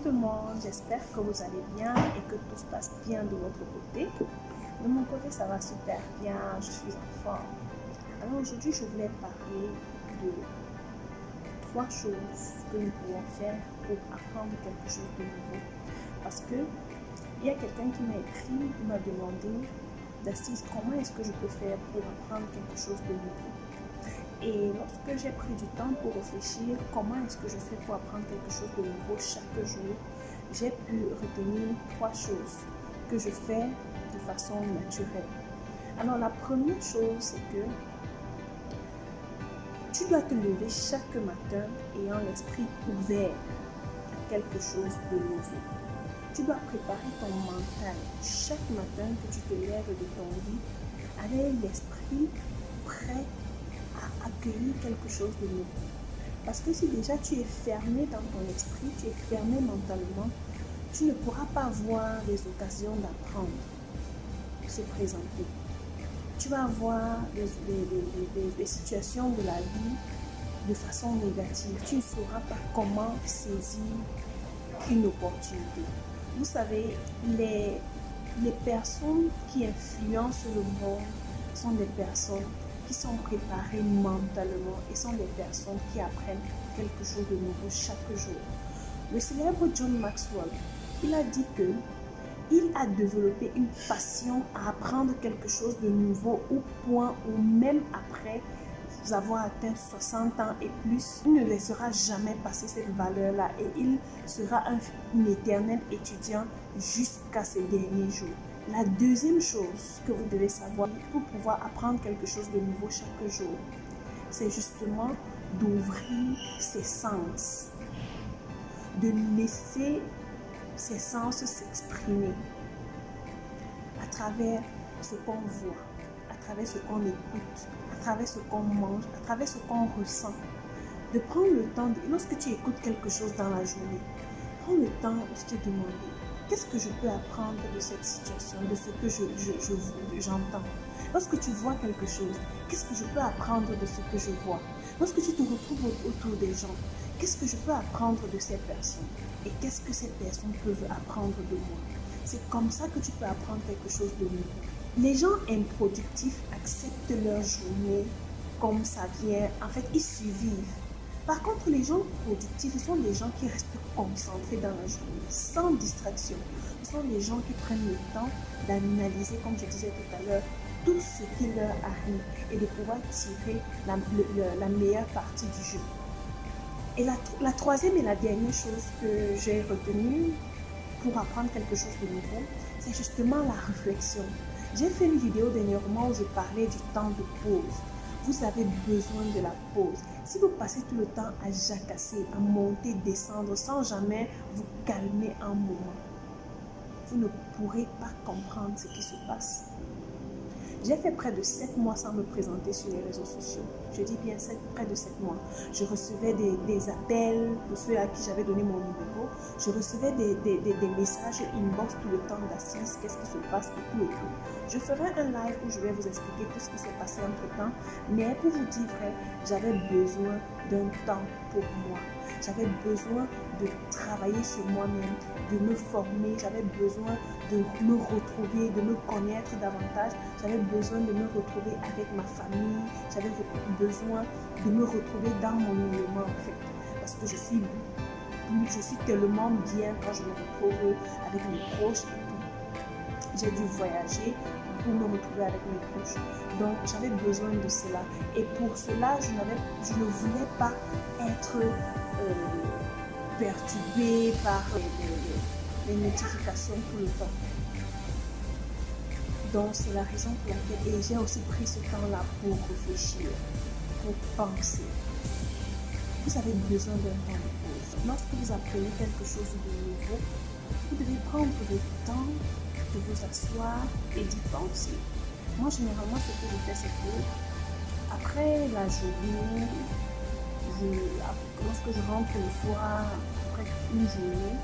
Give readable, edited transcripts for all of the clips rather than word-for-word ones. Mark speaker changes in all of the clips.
Speaker 1: tout le monde, j'espère que vous allez bien et que tout se passe bien de votre côté. De mon côté, ça va super bien, je suis en forme. Alors aujourd'hui, je voulais parler de 3 choses que nous pouvons faire pour apprendre quelque chose de nouveau. Parce que il y a quelqu'un qui m'a écrit, qui m'a demandé, D'assise, comment est-ce que je peux faire pour apprendre quelque chose de nouveau? Et lorsque j'ai pris du temps pour réfléchir comment est-ce que je fais pour apprendre quelque chose de nouveau chaque jour, j'ai pu retenir 3 choses que je fais de façon naturelle. Alors la première chose, c'est que tu dois te lever chaque matin ayant l'esprit ouvert à quelque chose de nouveau. Tu dois préparer ton mental chaque matin que tu te lèves de ton lit avec l'esprit prêt à accueillir quelque chose de nouveau. Parce que si déjà tu es fermé dans ton esprit, tu es fermé mentalement, tu ne pourras pas voir les occasions d'apprendre se présenter. Tu vas voir les situations de la vie de façon négative. Tu ne sauras pas comment saisir une opportunité. Vous savez, les personnes qui influencent le monde sont des personnes qui sont préparées mentalement et sont des personnes qui apprennent quelque chose de nouveau chaque jour. Le célèbre John Maxwell, il a dit que il a développé une passion à apprendre quelque chose de nouveau au point où même après avoir atteint 60 ans et plus, il ne laissera jamais passer cette valeur-là et il sera un éternel étudiant jusqu'à ses derniers jours. La deuxième chose que vous devez savoir pour pouvoir apprendre quelque chose de nouveau chaque jour, c'est justement d'ouvrir ses sens, de laisser ses sens s'exprimer à travers ce qu'on voit, à travers ce qu'on écoute, à travers ce qu'on mange, à travers ce qu'on ressent. De prendre le temps, lorsque tu écoutes quelque chose dans la journée, prends le temps de te demander qu'est-ce que je peux apprendre de cette situation, de ce que j'entends. Lorsque tu vois quelque chose, qu'est-ce que je peux apprendre de ce que je vois? Lorsque tu te retrouves autour des gens, qu'est-ce que je peux apprendre de ces personnes? Et qu'est-ce que ces personnes peuvent apprendre de moi? C'est comme ça que tu peux apprendre quelque chose de nouveau. Les gens improductifs acceptent leur journée comme ça vient. En fait, ils survivent. Par contre, les gens productifs, ce sont des gens qui restent concentrés dans la journée, sans distraction. Ce sont des gens qui prennent le temps d'analyser, comme je disais tout à l'heure, tout ce qui leur arrive et de pouvoir tirer la meilleure partie du jeu. Et la troisième et la dernière chose que j'ai retenue pour apprendre quelque chose de nouveau, c'est justement la réflexion. J'ai fait une vidéo dernièrement où je parlais du temps de pause. Vous avez besoin de la pause. Si vous passez tout le temps à jacasser, à monter, descendre, sans jamais vous calmer un moment, vous ne pourrez pas comprendre ce qui se passe. J'ai fait près de 7 mois sans me présenter sur les réseaux sociaux. Je dis bien près de 7 mois. Je recevais des appels pour ceux à qui j'avais donné mon numéro. Je recevais des messages inbox tout le temps d'Assise, qu'est-ce qui se passe et tout et tout. Je ferai un live où je vais vous expliquer tout ce qui s'est passé entre temps. Mais pour vous dire vrai, j'avais besoin d'un temps pour moi. J'avais besoin de travailler sur moi-même, de me former. J'avais besoin de me retrouver, de me connaître davantage. J'avais besoin de me retrouver avec ma famille. J'avais besoin de me retrouver dans mon élément en fait. Parce que je suis tellement bien quand je me retrouve avec mes proches et tout. J'ai dû voyager pour me retrouver avec mes proches. Donc j'avais besoin de cela. Et pour cela, je ne voulais pas être perturbée par les notifications tout le temps. Donc c'est la raison pour laquelle et j'ai aussi pris ce temps-là pour réfléchir, pour penser. Vous avez besoin d'un temps de pause. Lorsque vous apprenez quelque chose de nouveau, vous devez prendre le temps de vous asseoir et d'y penser. Moi, généralement, ce que je fais, c'est que après la journée, lorsque je rentre le soir, après une journée,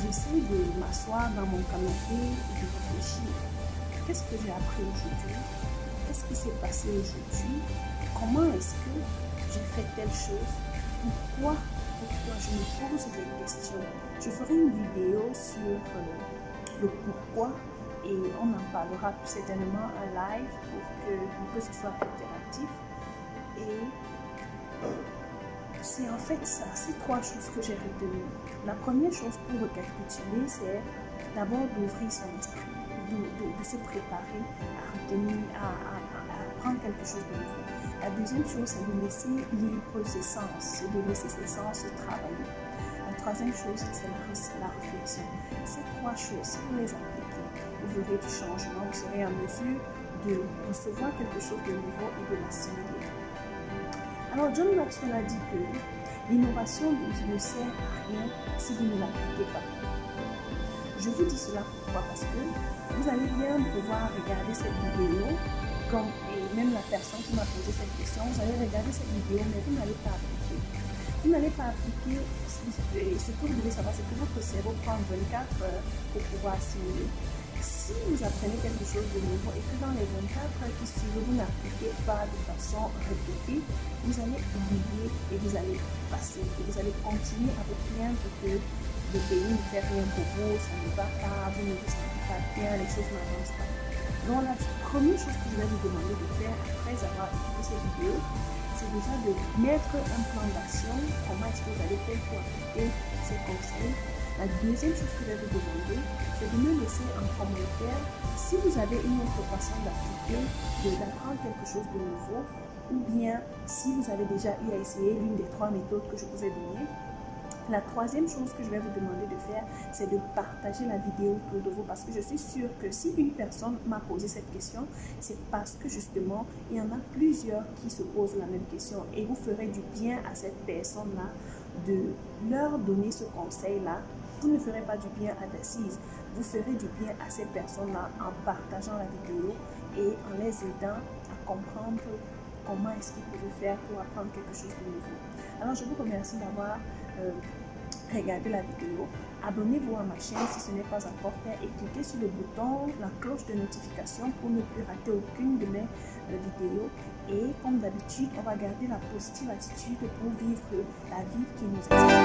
Speaker 1: j'essaie de m'asseoir dans mon canapé et de réfléchir. Qu'est-ce que j'ai appris aujourd'hui? Qu'est-ce qui s'est passé aujourd'hui? Comment est-ce que j'ai fait telle chose? Pourquoi pourquoi je me pose des questions. Je ferai une vidéo sur le pourquoi et on en parlera certainement en live pour que ce soit interactif. Et c'est en fait ça, ces trois choses que j'ai retenues. La première chose pour récapituler, c'est d'abord d'ouvrir son esprit, de se préparer à retenir, à apprendre quelque chose de nouveau. La deuxième chose, c'est de laisser libre ses sens, de laisser ses sens travailler. La troisième chose, c'est la réflexion. Ces trois choses, si vous les appliquez, vous verrez du changement, vous serez en mesure de recevoir quelque chose de nouveau et de l'assimiler. Alors, John Maxwell a dit que l'innovation ne sert à rien si vous ne l'appliquez pas. Je vous dis cela pourquoi? Parce que vous allez bien pouvoir regarder cette vidéo, et même la personne qui m'a posé cette question, vous allez regarder cette vidéo, mais vous n'allez pas appliquer. Vous n'allez pas appliquer, ce que vous devez savoir, c'est que votre cerveau prend 24 heures pour pouvoir assimiler. Si vous apprenez quelque chose de nouveau et que dans les 24 heures qui suivent, vous n'appliquez pas de façon répétée, vous allez oublier et vous allez passer. Et vous allez continuer à vous plaindre que le pays ne fait rien pour vous, ça ne va pas, vous ne vous sentez pas bien, les choses n'avancent pas. Donc la première chose que je vais vous demander de faire après avoir écouté cette vidéo, c'est déjà de mettre un plan d'action, comment est-ce que vous allez faire pour appliquer ces conseils. La deuxième chose que je vais vous demander, c'est de me laisser en commentaire si vous avez une autre façon d'appliquer, d'apprendre quelque chose de nouveau, ou bien si vous avez déjà eu à essayer l'une des trois méthodes que je vous ai données. La troisième chose que je vais vous demander de faire, c'est de partager la vidéo autour de vous parce que je suis sûre que si une personne m'a posé cette question, c'est parce que justement, il y en a plusieurs qui se posent la même question et vous ferez du bien à cette personne-là de leur donner ce conseil-là. Vous ne ferez pas du bien à d'assises, vous ferez du bien à ces personnes-là en partageant la vidéo et en les aidant à comprendre comment est-ce qu'ils peuvent faire pour apprendre quelque chose de nouveau. Alors, je vous remercie d'avoir regardé la vidéo. Abonnez-vous à ma chaîne si ce n'est pas encore fait et cliquez sur le bouton, la cloche de notification pour ne plus rater aucune de mes vidéos. Et comme d'habitude, on va garder la positive attitude pour vivre la vie qui nous inspire.